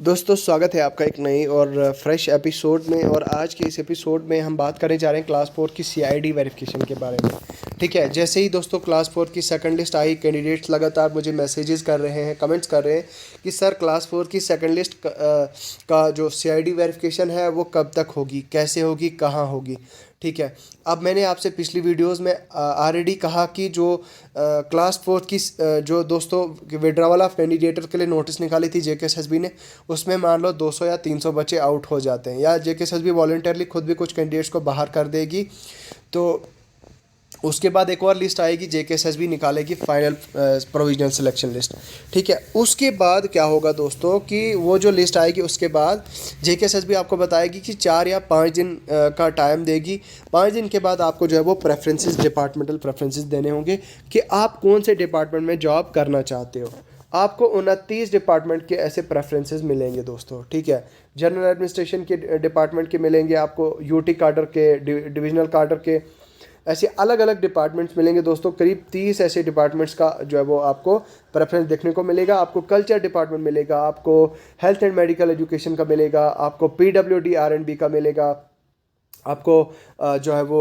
दोस्तों स्वागत है आपका एक नई और फ्रेश एपिसोड में। और आज के इस एपिसोड में हम बात करने जा रहे हैं क्लास 4 की सीआईडी वेरिफिकेशन के बारे में। ठीक है, जैसे ही दोस्तों क्लास 4 की सेकंड लिस्ट आई, कैंडिडेट्स लगातार मुझे मैसेजेस कर रहे हैं, कमेंट्स कर रहे हैं कि सर क्लास 4 की सेकंड लिस्ट का जो सीआईडी वेरिफिकेशन है वो कब तक होगी, कैसे होगी, कहाँ होगी। ठीक है, अब मैंने आपसे पिछली वीडियोस में ऑलरेडी कहा कि जो क्लास 4 की जो दोस्तों विड्रावल ऑफ कैंडिडेटर के लिए नोटिस निकाली थी जेकेएसएसबी ने, उसमें मान लो 200 या 300 बच्चे आउट हो जाते हैं, या जेकेएसएसबी वॉलंटियरली खुद भी कुछ कैंडिडेट्स को बाहर कर देगी। तो उसके बाद एक और लिस्ट आएगी, जेकेएसएसबी निकालेगी फाइनल प्रोविजनल सिलेक्शन लिस्ट। ठीक है, उसके बाद क्या होगा दोस्तों कि वो जो लिस्ट आएगी उसके बाद जेकेएसएसबी आपको बताएगी कि 4 या 5 दिन का टाइम देगी। 5 दिन के बाद आपको जो है वो प्रेफरेंसेस, डिपार्टमेंटल प्रेफरेंसेस देने होंगे कि आप कौन से डिपार्टमेंट में जॉब करना चाहते हो। आपको 29 डिपार्टमेंट के ऐसे प्रेफरेंसेस मिलेंगे दोस्तों। ठीक है, जनरल एडमिनिस्ट्रेशन के डिपार्टमेंट के मिलेंगे आपको, यूटी काडर के, डिविजनल काडर के, ऐसे अलग अलग डिपार्टमेंट्स मिलेंगे दोस्तों। करीब 30 ऐसे डिपार्टमेंट्स का जो है वो आपको प्रेफरेंस देखने को मिलेगा। आपको कल्चर डिपार्टमेंट मिलेगा, आपको हेल्थ एंड मेडिकल एजुकेशन का मिलेगा, आपको पीडब्ल्यूडी आरएंडबी का मिलेगा, आपको जो है वो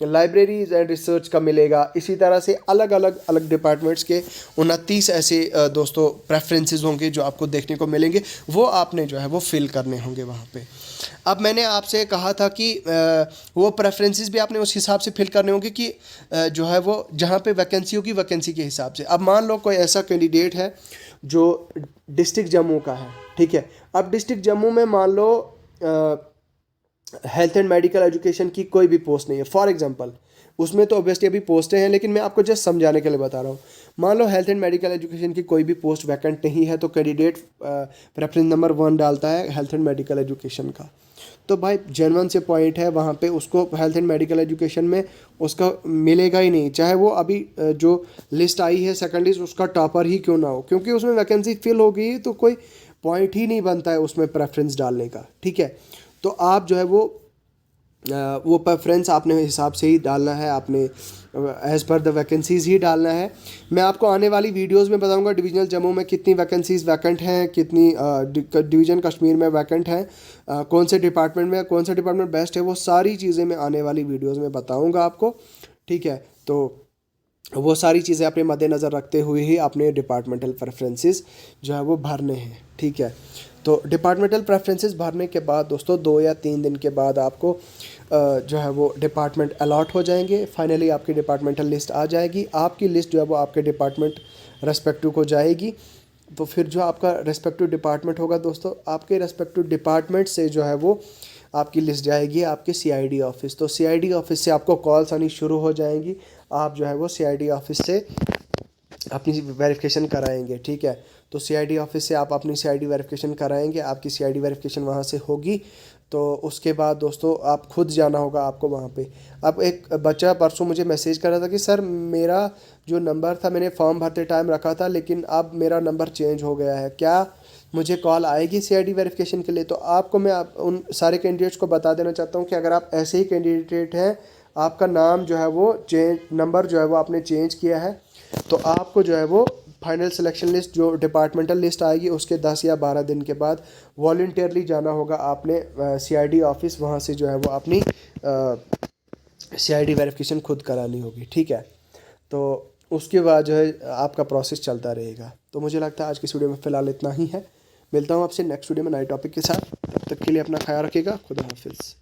लाइब्रेरीज एंड रिसर्च का मिलेगा। इसी तरह से अलग अलग डिपार्टमेंट्स के 29 ऐसे दोस्तों प्रेफरेंसेस होंगे जो आपको देखने को मिलेंगे, वो आपने जो है वो फिल करने होंगे वहाँ पे। अब मैंने आपसे कहा था कि वो प्रेफरेंसेस भी आपने उस हिसाब से फिल करने होंगे कि जो है वो जहाँ पे वैकेंसी होगी वैकेंसी के हिसाब से। अब मान लो कोई ऐसा कैंडिडेट है जो डिस्ट्रिक्ट जम्मू का है। ठीक है, अब डिस्ट्रिक्ट जम्मू में मान लो हेल्थ एंड मेडिकल एजुकेशन की कोई भी पोस्ट नहीं है फॉर एग्जांपल। उसमें तो ऑब्वियसली अभी पोस्टें हैं, लेकिन मैं आपको जस्ट समझाने के लिए बता रहा हूँ। मान लो हेल्थ एंड मेडिकल एजुकेशन की कोई भी पोस्ट वैकेंट नहीं है, तो कैंडिडेट प्रेफरेंस नंबर 1 डालता है हेल्थ एंड मेडिकल एजुकेशन का। तो भाई जेन्युइन से पॉइंट है, वहाँ पे उसको हेल्थ एंड मेडिकल एजुकेशन में उसका मिलेगा ही नहीं, चाहे वो अभी जो लिस्ट आई है सेकंड लिस्ट उसका टॉपर ही क्यों ना हो, क्योंकि उसमें वैकेंसी फिल हो गई तो कोई पॉइंट ही नहीं बनता है उसमें प्रेफरेंस डालने का। ठीक है, तो आप जो है वो प्रेफरेंस आपने हिसाब से ही डालना है, आपने एज़ पर द वैकेंसीज़ ही डालना है। मैं आपको आने वाली वीडियोस में बताऊंगा डिवीजनल जम्मू में कितनी वैकेंसीज़ वैकेंट हैं, कितनी डिवीज़न कश्मीर में वैकेंट हैं, कौन से डिपार्टमेंट में कौन सा डिपार्टमेंट बेस्ट है, वो सारी चीज़ें मैं आने वाली वीडियोस में बताऊंगा आपको। ठीक है, तो वो सारी चीज़ें अपने मद्देनज़र रखते हुए ही अपने डिपार्टमेंटल प्रेफरेंसेस जो है वो भरने हैं। ठीक है, तो डिपार्टमेंटल प्रेफरेंसेस भरने के बाद दोस्तों 2 या 3 दिन के बाद आपको जो है वो डिपार्टमेंट अलॉट हो जाएंगे। फाइनली आपकी डिपार्टमेंटल लिस्ट आ जाएगी। आपकी लिस्ट जो है वो आपके डिपार्टमेंट रेस्पेक्टिव को जाएगी। तो फिर जो आपका रेस्पेक्टिव डिपार्टमेंट होगा दोस्तों, आपके रेस्पेक्टिव डिपार्टमेंट से जो है वो आपकी लिस्ट जाएगी आपके सीआईडी ऑफिस। तो सीआईडी ऑफिस से आपको कॉल्स आनी शुरू हो जाएंगी। आप जो है वो सीआईडी ऑफिस से अपनी वेरिफिकेशन कराएंगे। ठीक है, तो सीआईडी ऑफिस से आप अपनी सीआईडी वेरिफिकेशन कराएंगे, आपकी सीआईडी वेरिफिकेशन वहाँ से होगी। तो उसके बाद दोस्तों आप खुद जाना होगा आपको वहाँ पे। अब एक बच्चा परसों मुझे मैसेज कर रहा था कि सर मेरा जो नंबर था मैंने फॉर्म भरते टाइम रखा था, लेकिन अब मेरा नंबर चेंज हो गया है, क्या मुझे कॉल आएगी सीआईडी वेरिफिकेशन के लिए। तो आपको मैं उन सारे कैंडिडेट्स को बता देना चाहता हूँ कि अगर आप ऐसे ही कैंडिडेट हैं, आपका नाम जो है वो चेंज, नंबर जो है वो आपने चेंज किया है, तो आपको जो है वो फाइनल सिलेक्शन लिस्ट जो डिपार्टमेंटल लिस्ट आएगी उसके 10 या 12 दिन के बाद वॉलंटियरली जाना होगा आपने सीआईडी ऑफिस। वहाँ से जो है वो अपनी सीआईडी वेरिफिकेशन खुद करानी होगी। ठीक है, तो उसके बाद जो है आपका प्रोसेस चलता रहेगा। तो मुझे लगता है आज की इस वीडियो में फ़िलहाल इतना ही है। मिलता हूँ आपसे नेक्स्ट वीडियो में नए टॉपिक के साथ। तब तक के लिए अपना ख्याल रखिएगा। खुदा हाफिज़।